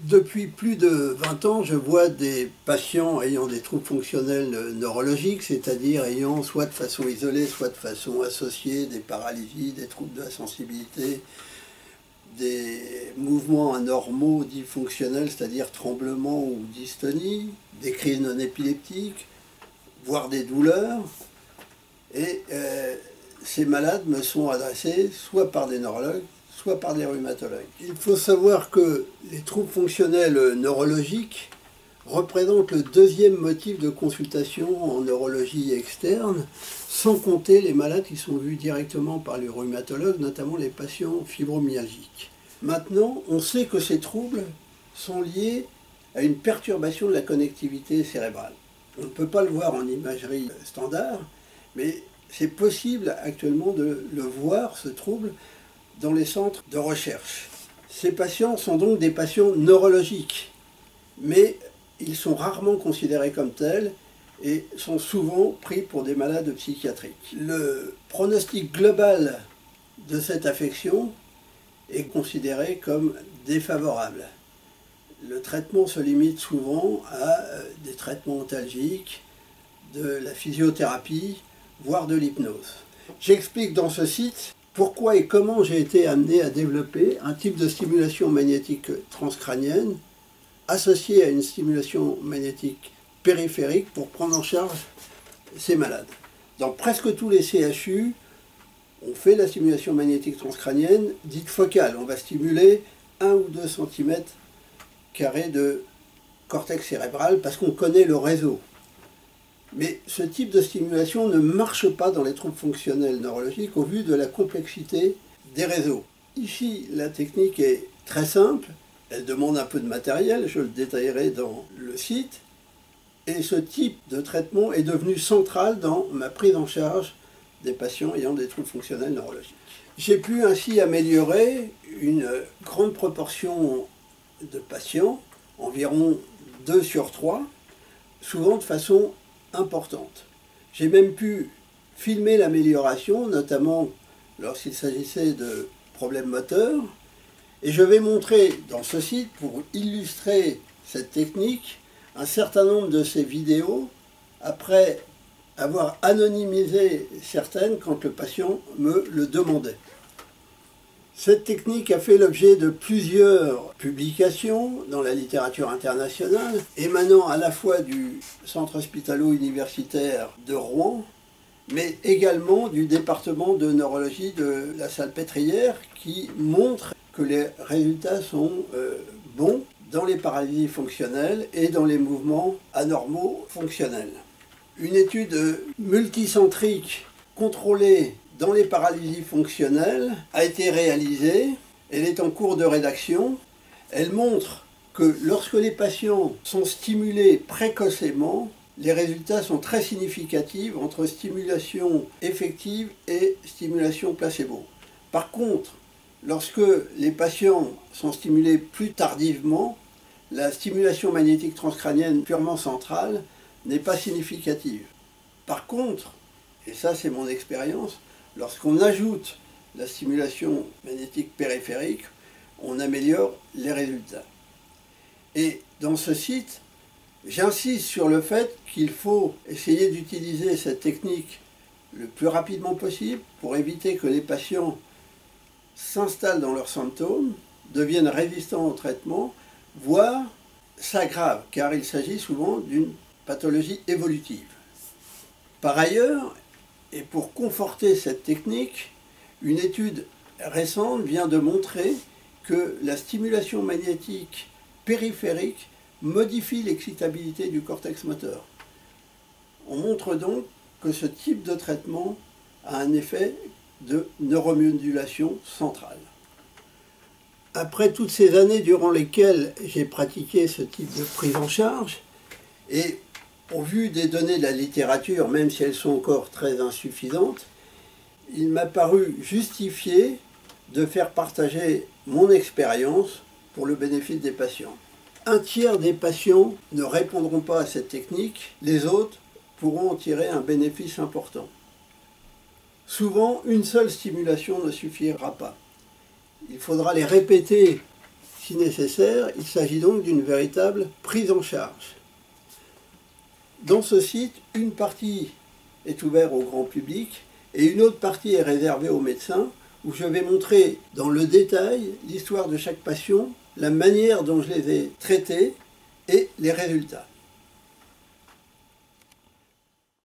Depuis plus de 20 ans, je vois des patients ayant des troubles fonctionnels neurologiques, c'est-à-dire ayant soit de façon isolée, soit de façon associée des paralysies, des troubles de la sensibilité, des mouvements anormaux dits fonctionnels, c'est-à-dire tremblements ou dystonie, des crises non épileptiques, voire des douleurs. Et ces malades me sont adressés soit par des neurologues, soit par des rhumatologues. Il faut savoir que les troubles fonctionnels neurologiques représentent le deuxième motif de consultation en neurologie externe, sans compter les malades qui sont vus directement par les rhumatologues, notamment les patients fibromyalgiques. Maintenant, on sait que ces troubles sont liés à une perturbation de la connectivité cérébrale. On ne peut pas le voir en imagerie standard, mais c'est possible actuellement de le voir, ce trouble, dans les centres de recherche. Ces patients sont donc des patients neurologiques, mais ils sont rarement considérés comme tels et sont souvent pris pour des malades psychiatriques. Le pronostic global de cette affection est considéré comme défavorable. Le traitement se limite souvent à des traitements antalgiques, de la physiothérapie, voire de l'hypnose. J'explique dans ce site pourquoi et comment j'ai été amené à développer un type de stimulation magnétique transcrânienne associée à une stimulation magnétique périphérique pour prendre en charge ces malades. Dans presque tous les CHU, on fait la stimulation magnétique transcrânienne dite focale. On va stimuler 1 ou 2 cm carrés de cortex cérébral parce qu'on connaît le réseau. Mais ce type de stimulation ne marche pas dans les troubles fonctionnels neurologiques au vu de la complexité des réseaux. Ici, la technique est très simple, elle demande un peu de matériel, je le détaillerai dans le site, et ce type de traitement est devenu central dans ma prise en charge des patients ayant des troubles fonctionnels neurologiques. J'ai pu ainsi améliorer une grande proportion de patients, environ 2 sur 3, souvent de façon importante. J'ai même pu filmer l'amélioration, notamment lorsqu'il s'agissait de problèmes moteurs, et je vais montrer dans ce site, pour illustrer cette technique, un certain nombre de ces vidéos, après avoir anonymisé certaines quand le patient me le demandait. Cette technique a fait l'objet de plusieurs publications dans la littérature internationale, émanant à la fois du centre hospitalo-universitaire de Rouen, mais également du département de neurologie de la Salpêtrière, qui montre que les résultats sont bons dans les paralysies fonctionnelles et dans les mouvements anormaux fonctionnels. Une étude multicentrique contrôlée dans les paralysies fonctionnelles a été réalisée, elle est en cours de rédaction. Elle montre que lorsque les patients sont stimulés précocement, les résultats sont très significatifs entre stimulation effective et stimulation placebo. Par contre, lorsque les patients sont stimulés plus tardivement, la stimulation magnétique transcrânienne purement centrale n'est pas significative. Par contre, et ça c'est mon expérience, lorsqu'on ajoute la stimulation magnétique périphérique, on améliore les résultats. Et dans ce site, j'insiste sur le fait qu'il faut essayer d'utiliser cette technique le plus rapidement possible pour éviter que les patients s'installent dans leurs symptômes, deviennent résistants au traitement, voire s'aggravent, car il s'agit souvent d'une pathologie évolutive. Par ailleurs, et pour conforter cette technique, une étude récente vient de montrer que la stimulation magnétique périphérique modifie l'excitabilité du cortex moteur. On montre donc que ce type de traitement a un effet de neuromodulation centrale. Après toutes ces années durant lesquelles j'ai pratiqué ce type de prise en charge, et au vu des données de la littérature, même si elles sont encore très insuffisantes, il m'a paru justifié de faire partager mon expérience pour le bénéfice des patients. Un tiers des patients ne répondront pas à cette technique, les autres pourront en tirer un bénéfice important. Souvent, une seule stimulation ne suffira pas. Il faudra les répéter Si nécessaire, il s'agit donc d'une véritable prise en charge. Dans ce site, une partie est ouverte au grand public et une autre partie est réservée aux médecins, où je vais montrer dans le détail l'histoire de chaque patient, la manière dont je les ai traités et les résultats.